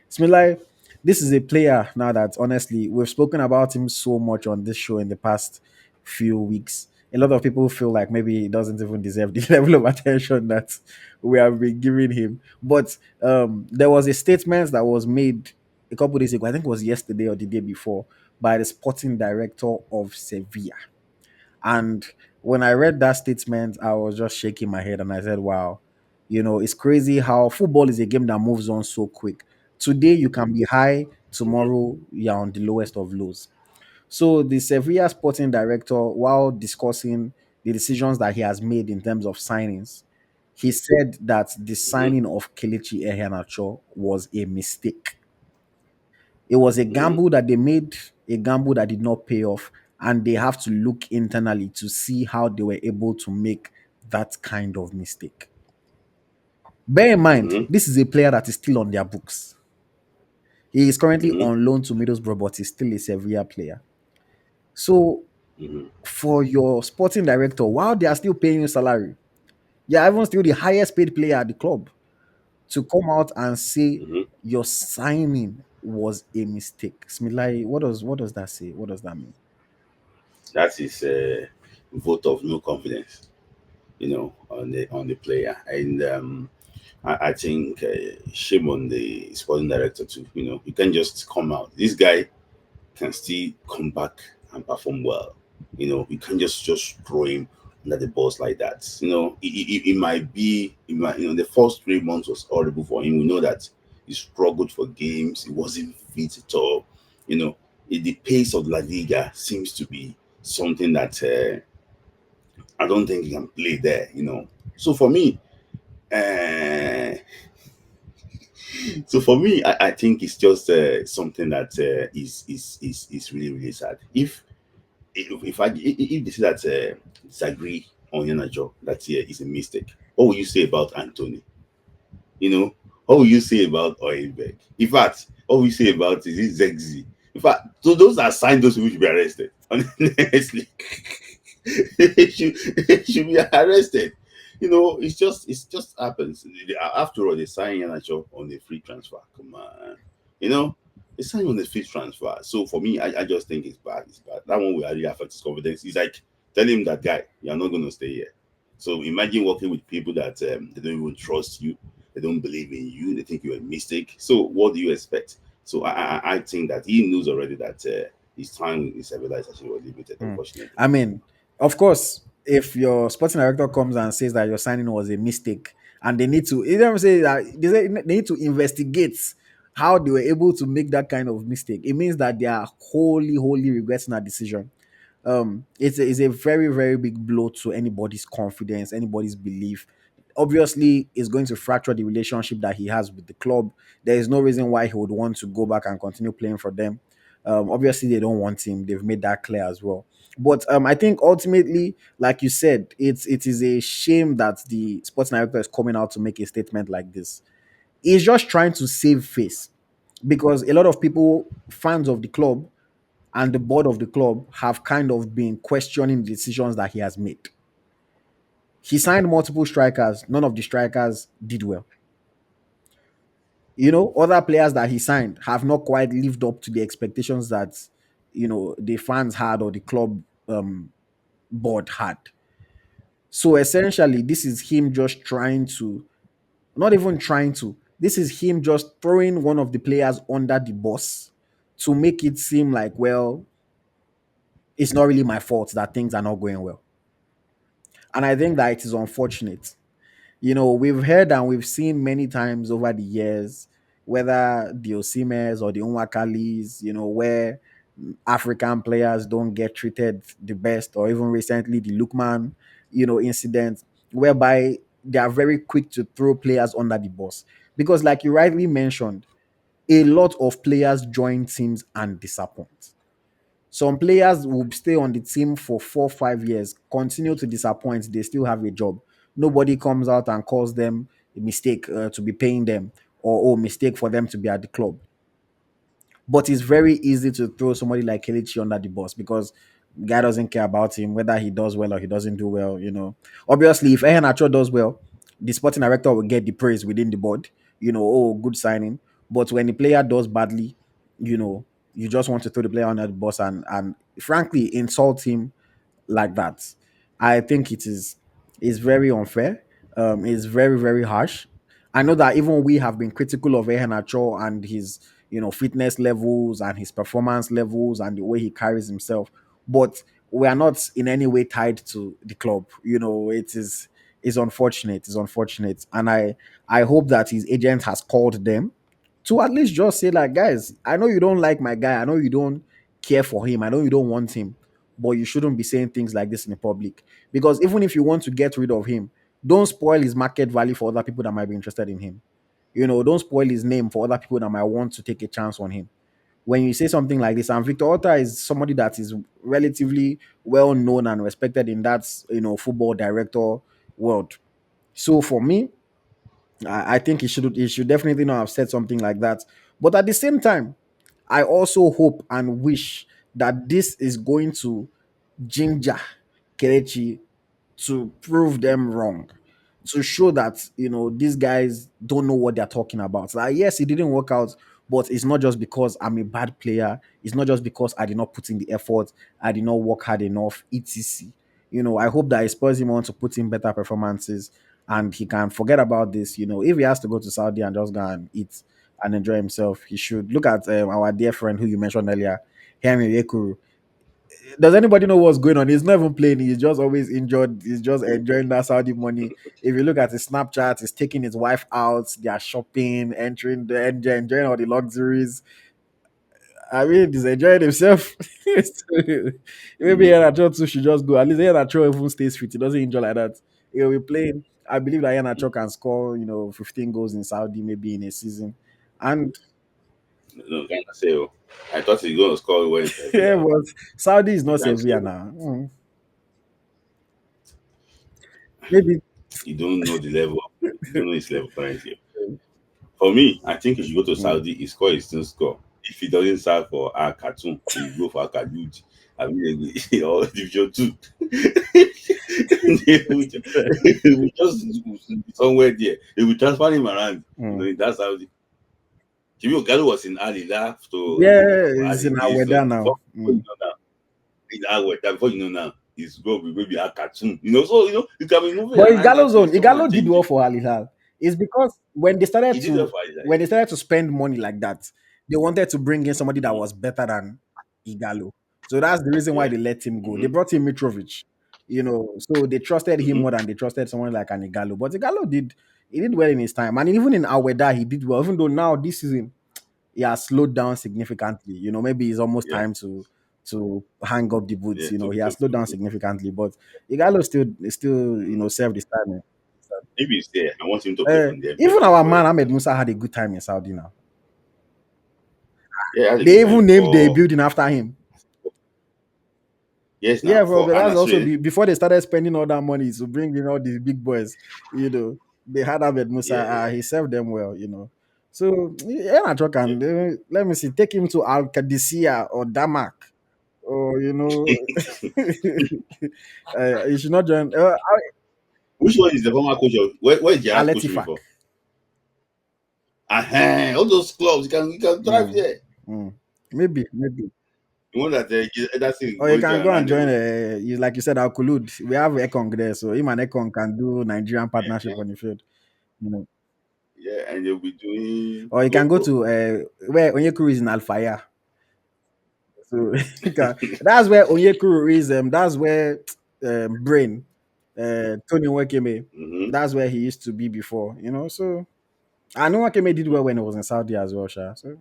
Smilai, this is a player now that honestly we've spoken about him so much on this show in the past few weeks. A lot of people feel like maybe he doesn't even deserve the level of attention that we have been giving him. But there was a statement that was made a couple days ago. I think it was yesterday or the day before by the sporting director of Sevilla. And when I read that statement, I was just shaking my head and I said, wow, it's crazy how football is a game that moves on so quick. Today you can be high, Mhm. tomorrow you're on the lowest of lows. So the Sevilla sporting director, while discussing the decisions that he has made in terms of signings, he said that the Mhm. signing of Kelechi Iheanacho was a mistake. It was a Mhm. gamble that they made, a gamble that did not pay off, and they have to look internally to see how they were able to make that kind of mistake. Bear in mind, Mhm. this is a player that is still on their books. He is currently Mhm. on loan to Middlesbrough, but he's still a Sevilla player. So, Mhm. for your sporting director, while they are still paying you salary, you're even still the highest paid player at the club, to come out and say Mhm. your signing was a mistake. Smilai, what does that say? What does that mean? That is a vote of no confidence, on the player. And I think shame on the sporting director too. You can just come out. This guy can still come back and perform well. You can't just throw him under the bus like that. It might be, the first 3 months was horrible for him. We know that he struggled for games. He wasn't fit at all. You know, the pace of La Liga seems to be something that I don't think he can play there. So for me, uh, I think it's just something that is really really sad. If they say that disagree on Yanajo, that here is a mistake, what will you say about Anthony? You know, what will you say about Oilberg? In fact, what will you say about is it Zegzi? In fact, so those are signs those people should be arrested. Honestly, they should be arrested. It's just happens. After all, they sign Yanacho on a free transfer. Come on, you know, they sign on a free transfer. So for me, I just think it's bad. It's bad. That one will really affect his confidence. It's like tell him that guy, you're not going to stay here. So imagine working with people that they don't even trust you, they don't believe in you, they think you're a mistake. So what do you expect? So I think that he knows already that his time in Sevilla is actually limited, Mm. unfortunately. I mean, of course, if your sporting director comes and says that your signing was a mistake, and they need to, you don't say that they need to investigate how they were able to make that kind of mistake. It means that they are wholly regretting that decision. It's a very very big blow to anybody's confidence, anybody's belief. Obviously it's going to fracture the relationship that he has with the club. There is no reason why he would want to go back and continue playing for them. Obviously they don't want him, they've made that clear as well. But I think ultimately, like you said, it is a shame that the sports director is coming out to make a statement like this. He's just trying to save face, because a lot of people, fans of the club, and the board of the club have kind of been questioning the decisions that he has made. He signed multiple strikers, none of the strikers did well. Other players that he signed have not quite lived up to the expectations that the fans had, or the club board had. So essentially, this is him just trying to, not even trying to, this is him just throwing one of the players under the bus to make it seem like, well, it's not really my fault that things are not going well. And I think that it is unfortunate. We've heard and we've seen many times over the years, whether the Osimes or the Unwakalis, where African players don't get treated the best, or even recently the Lukman, incident, whereby they are very quick to throw players under the bus. Because, like you rightly mentioned, a lot of players join teams and disappoint. Some players will stay on the team for 4 5 years, continue to disappoint, they still have a job. Nobody comes out and calls them a mistake to be paying them, or mistake for them to be at the club. But it's very easy to throw somebody like Kelechi under the bus, because guy doesn't care about him, whether he does well or he doesn't do well. Obviously, if Nacho does well, the sporting director will get the praise within the board. Oh, good signing. But when the player does badly, you know, you just want to throw the player under the bus and frankly insult him like that. I think it is very unfair. It's very, very harsh. I know that even we have been critical of Iheanacho and his, fitness levels and his performance levels and the way he carries himself, but we are not in any way tied to the club. It's unfortunate. It's unfortunate, and I hope that his agent has called them to at least just say like, guys, I know you don't like my guy. I know you don't care for him. I know you don't want him, but you shouldn't be saying things like this in the public. Because even if you want to get rid of him, don't spoil his market value for other people that might be interested in him. Don't spoil his name for other people that might want to take a chance on him. When you say something like this, and Victor Orta is somebody that is relatively well known and respected in that football director world. So for me, I think he should definitely not have said something like that. But at the same time, I also hope and wish that this is going to ginger Kelechi to prove them wrong, to show that these guys don't know what they're talking about. Like, yes, it didn't work out, but it's not just because I'm a bad player. It's not just because I did not put in the effort, I did not work hard enough, etc. I hope that it spurs him on to put in better performances and he can forget about this. If he has to go to Saudi and just go and eat and enjoy himself, he should look at our dear friend who you mentioned earlier, Henry Ekuru. Does anybody know what's going on? He's not even playing. He's just always injured. He's just enjoying that Saudi money. If you look at his Snapchat, he's taking his wife out. They are shopping, entering the enjoying all the luxuries. I mean, he's enjoying himself. So, maybe Mm. Iheanacho too should just go. At least Iheanacho even stays fit. He doesn't enjoy like that. He'll be playing. I believe that Iheanacho can score, 15 goals in Saudi maybe in a season. And No, Ghana say, oh, I thought he's going to score when yeah, Sevilla. but Saudi is You not can't say, Sevilla oh, now. Maybe. you don't know the level. You don't know his level currently. For me, I think he should go to Mm. Saudi. He score, he still score. If he doesn't start for Al Khartoum, he go for Al Khartoum. I mean, or Division Two. They will ju- they will just be somewhere there. They will transfer him around. Mm. That's how the Jimmy Ogalo was in Al Hilal Yeah, for it's Ali. in He's Aweda before, now. before you know now. In Al before you know now, he's go maybe Al Khartoum. So you can be moving But around that Igalo's place, own, someone Igalo did well changing. for Al Hilal. It's because when they He started did that to for Al Hilal, when they started to spend money like that, they wanted to bring in somebody that yeah. was better than Igalo. So that's the reason why Yeah. they let him go. They Mm-hmm. brought in Mitrovic, so they trusted him Mm-hmm. more than they trusted someone like an Igalo. But Igalo did well in his time, and even in Aweda he did well. Even though now this season he has slowed down significantly. Maybe it's almost Yeah. time to hang up the boots. Yeah. He has slowed down significantly, but Igalo still Mm. served his time. Maybe he's there. I want him to play from the Even MPFL our before. man Ahmed Musa had a good time in Saudi now. Yeah, I had a They good time even named the before. building after him. Yes, now Yeah, well, for but that's also Anasri. before they started spending all that money to bring in all these big boys. They had Ahmed Musa. Yeah, yeah. He served them well. So yeah, Yeah. can let me see, take him to Al Qadisiyah or Damak, or he should not join Which one is the former coach of where is Al Gerard coaching Etifak. before? All those clubs you can drive Mm, there. mm. Maybe. The one that that's thing Or you going can to go and around join, the like you said, Al Kulud. We have Ekong there, so him and Ekong can do Nigerian partnership on the field. You know. yeah, and they'll be doing Or you can go local. to where Onyekuru is in Alfaya. So that's where Onyekuru is. That's where Brain, Tony Wakeme. Mm-hmm. That's where he used to be before. So I know Wakeme did well when he was in Saudi as well, Sha. So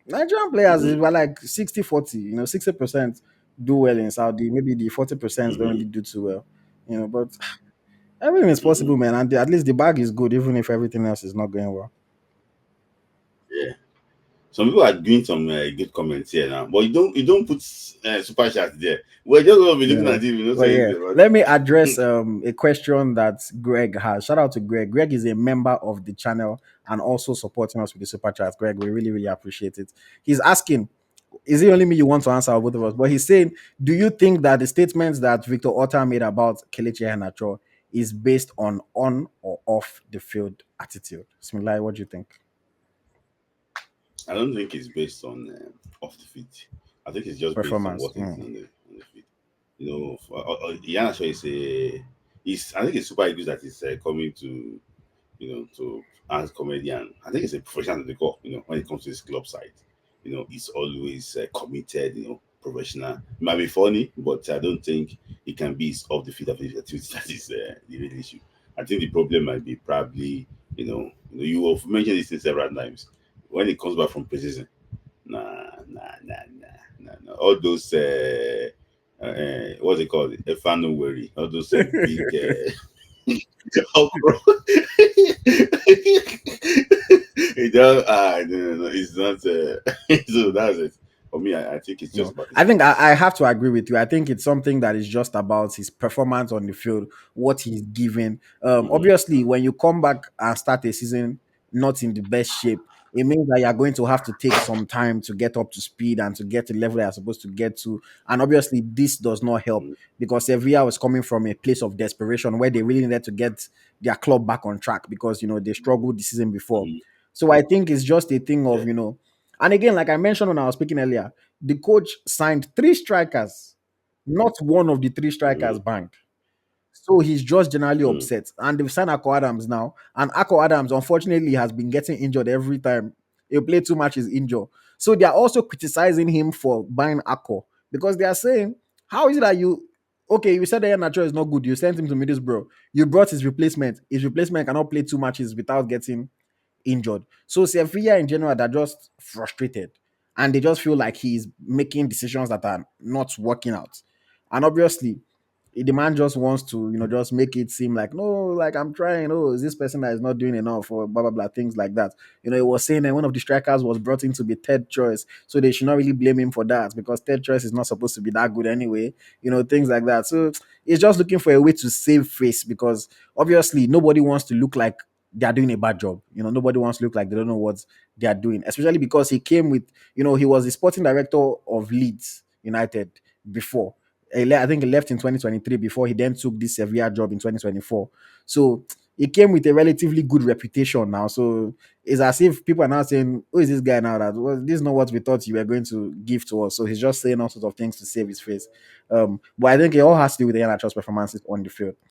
Nigerian players Mm-hmm. were like 60-40. 60% do well in Saudi. Maybe the 40% don't Mm-hmm. really do too well. But everything is Mm-hmm. possible, man. And at least the bag is good, even if everything else is not going well. Yeah. Some people are doing some good comments here now, but you don't put super chat there. We're just gonna be looking Yeah. at it. We don't Well, say yeah. anything about Let me it. address a question that Greg has. Shout out to Greg. Greg is a member of the channel and also supporting us with the super chat. Greg, we really, really appreciate it. He's asking, is it only me you want to answer, or both of us? But he's saying, do you think that the statements that Victor Orta made about Kelechi Iheanacho is based on or off the field attitude? Smilai, what do you think? I don't think it's based on off the field. I think it's just based on Performance. what he's doing on the field. You know, Iheanacho is a. Is I think it's super good that he's coming to, to as comedian. I think it's a professional at the core. When it comes to his club side, he's always committed. Professional. It might be funny, but I don't think it can be his off the field activity that is the real issue. I think the problem might be probably, you have mentioned this thing several times. When it comes back from precision, nah. All those what's it called? Efano worry. All those big okra. It don't, no, it's not. So that's it. For me, I think it's just No, about his I think I fitness. have to agree with you. I think it's something that is just about his performance on the field, what he's giving. Mm-hmm. Obviously, when you come back and start a season not in the best shape, it means that you're going to have to take some time to get up to speed and to get to the level that you're supposed to get to. And obviously, this does not help because Sevilla was coming from a place of desperation where they really needed to get their club back on track because they struggled the season before. Mm-hmm. So I think it's just a thing Yeah. of and again, like I mentioned when I was speaking earlier, the coach signed three strikers, not one of the three strikers Mm-hmm. banned. So he's just generally Mm-hmm. upset. And they've signed Akko Adams now. And Akko Adams, unfortunately, has been getting injured every time. He'll play too much, is injured. So they are also criticizing him for buying Akko because they are saying, how is it that okay, you said that Iheanacho is not good. You sent him to Middlesbrough. You brought his replacement. His replacement cannot play two matches without getting injured. So Sevilla in general, they're just frustrated and they just feel like he's making decisions that are not working out. And obviously, the man just wants to, just make it seem like, no, like I'm trying. Oh, is this person that is not doing enough or blah, blah, blah, things like that. It was saying that one of the strikers was brought in to be third choice. So they should not really blame him for that because third choice is not supposed to be that good anyway, things like that. So it's just looking for a way to save face because obviously nobody wants to look like they are doing a bad job. Nobody wants to look like they don't know what they are doing, especially because he came with, he was the sporting director of Leeds United before. I think he left in 2023 before he then took this Sevilla job in 2024. So he came with a relatively good reputation now. So it's as if people are now saying, who is this guy now? That well, this is not what we thought you were going to give to us. So he's just saying all sorts of things to save his face. But I think it all has to do with the NHL's performances on the field.